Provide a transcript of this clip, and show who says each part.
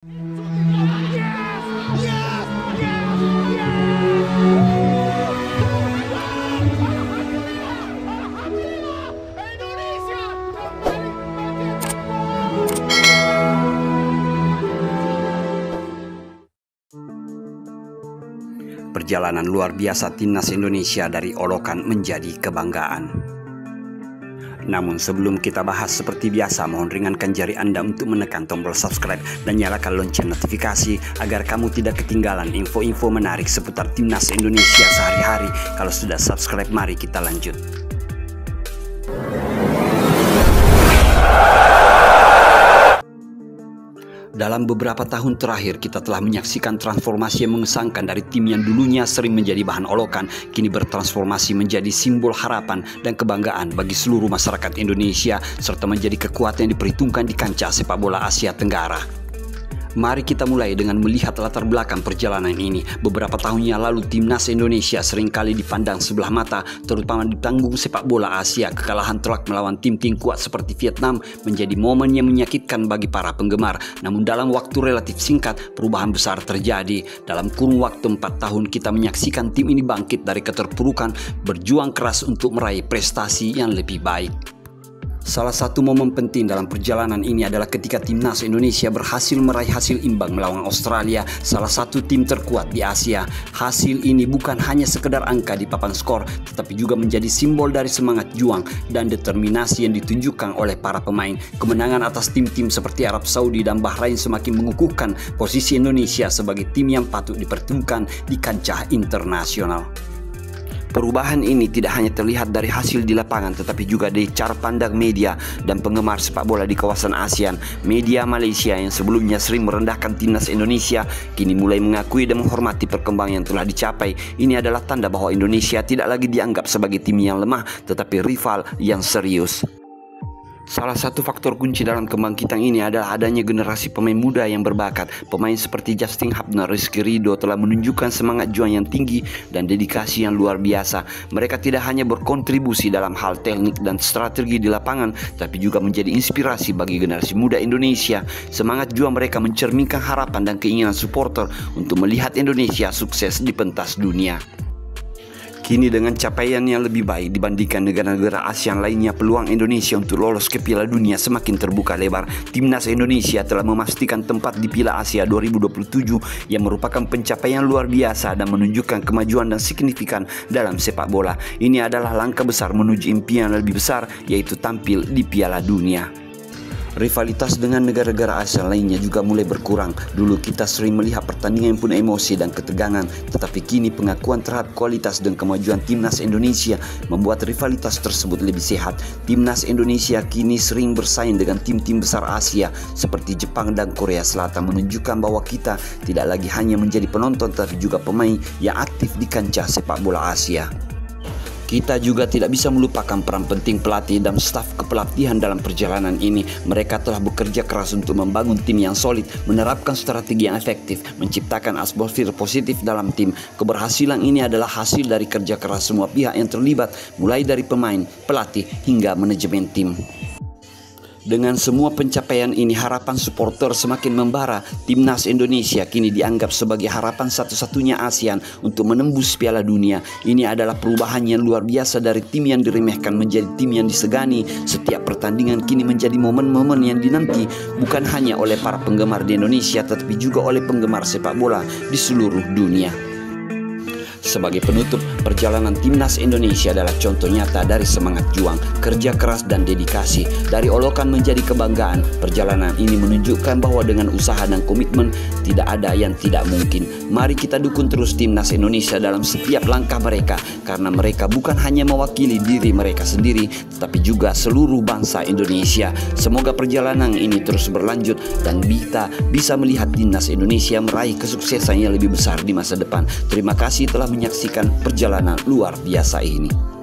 Speaker 1: Perjalanan luar biasa timnas Indonesia dari olokan menjadi kebanggaan. Namun sebelum kita bahas, seperti biasa mohon ringankan jari Anda untuk menekan tombol subscribe dan nyalakan lonceng notifikasi agar kamu tidak ketinggalan info-info menarik seputar timnas Indonesia sehari-hari. Kalau sudah subscribe, mari kita lanjut. Dalam beberapa tahun terakhir, kita telah menyaksikan transformasi yang mengesankan dari tim yang dulunya sering menjadi bahan olokan, kini bertransformasi menjadi simbol harapan dan kebanggaan bagi seluruh masyarakat Indonesia, serta menjadi kekuatan yang diperhitungkan di kancah sepak bola Asia Tenggara. Mari kita mulai dengan melihat latar belakang perjalanan ini. Beberapa tahun yang lalu, timnas Indonesia seringkali dipandang sebelah mata, terutama di panggung sepak bola Asia. Kekalahan telak melawan tim-tim kuat seperti Vietnam menjadi momen yang menyakitkan bagi para penggemar. Namun dalam waktu relatif singkat, perubahan besar terjadi. Dalam kurun waktu 4 tahun, kita menyaksikan tim ini bangkit dari keterpurukan, berjuang keras untuk meraih prestasi yang lebih baik. Salah satu momen penting dalam perjalanan ini adalah ketika timnas Indonesia berhasil meraih hasil imbang melawan Australia, salah satu tim terkuat di Asia. Hasil ini bukan hanya sekedar angka di papan skor, tetapi juga menjadi simbol dari semangat juang dan determinasi yang ditunjukkan oleh para pemain. Kemenangan atas tim-tim seperti Arab Saudi dan Bahrain semakin mengukuhkan posisi Indonesia sebagai tim yang patut diperhitungkan di kancah internasional. Perubahan ini tidak hanya terlihat dari hasil di lapangan, tetapi juga dari cara pandang media dan penggemar sepak bola di kawasan ASEAN. Media Malaysia yang sebelumnya sering merendahkan timnas Indonesia, kini mulai mengakui dan menghormati perkembangan yang telah dicapai. Ini adalah tanda bahwa Indonesia tidak lagi dianggap sebagai tim yang lemah, tetapi rival yang serius. Salah satu faktor kunci dalam kebangkitan ini adalah adanya generasi pemain muda yang berbakat. Pemain seperti Justin Hubner, Rizky Ridho telah menunjukkan semangat juang yang tinggi dan dedikasi yang luar biasa. Mereka tidak hanya berkontribusi dalam hal teknik dan strategi di lapangan, tapi juga menjadi inspirasi bagi generasi muda Indonesia. Semangat juang mereka mencerminkan harapan dan keinginan supporter untuk melihat Indonesia sukses di pentas dunia. Kini dengan capaian yang lebih baik dibandingkan negara-negara ASEAN lainnya, peluang Indonesia untuk lolos ke Piala Dunia semakin terbuka lebar. Timnas Indonesia telah memastikan tempat di Piala Asia 2027 yang merupakan pencapaian luar biasa dan menunjukkan kemajuan dan signifikan dalam sepak bola. Ini adalah langkah besar menuju impian lebih besar, yaitu tampil di Piala Dunia. Rivalitas dengan negara-negara ASEAN lainnya juga mulai berkurang. Dulu kita sering melihat pertandingan yang penuh emosi dan ketegangan, tetapi kini pengakuan terhadap kualitas dan kemajuan timnas Indonesia membuat rivalitas tersebut lebih sehat. Timnas Indonesia kini sering bersaing dengan tim-tim besar Asia seperti Jepang dan Korea Selatan, menunjukkan bahwa kita tidak lagi hanya menjadi penonton, tetapi juga pemain yang aktif di kancah sepak bola Asia. Kita juga tidak bisa melupakan peran penting pelatih dan staf kepelatihan dalam perjalanan ini. Mereka telah bekerja keras untuk membangun tim yang solid, menerapkan strategi yang efektif, menciptakan atmosfer positif dalam tim. Keberhasilan ini adalah hasil dari kerja keras semua pihak yang terlibat, mulai dari pemain, pelatih, hingga manajemen tim. Dengan semua pencapaian ini, harapan supporter semakin membara. Timnas Indonesia kini dianggap sebagai harapan satu-satunya ASEAN untuk menembus Piala Dunia. Ini adalah perubahan yang luar biasa dari tim yang diremehkan menjadi tim yang disegani. Setiap pertandingan kini menjadi momen-momen yang dinanti bukan hanya oleh para penggemar di Indonesia, tetapi juga oleh penggemar sepak bola di seluruh dunia. Sebagai penutup, perjalanan timnas Indonesia adalah contoh nyata dari semangat juang, kerja keras dan dedikasi. Dari olokan menjadi kebanggaan, perjalanan ini menunjukkan bahwa dengan usaha dan komitmen tidak ada yang tidak mungkin. Mari kita dukung terus timnas Indonesia dalam setiap langkah mereka, karena mereka bukan hanya mewakili diri mereka sendiri, tetapi juga seluruh bangsa Indonesia. Semoga perjalanan ini terus berlanjut dan kita bisa melihat timnas Indonesia meraih kesuksesan yang lebih besar di masa depan. Terima kasih telah menyaksikan perjalanan luar biasa ini.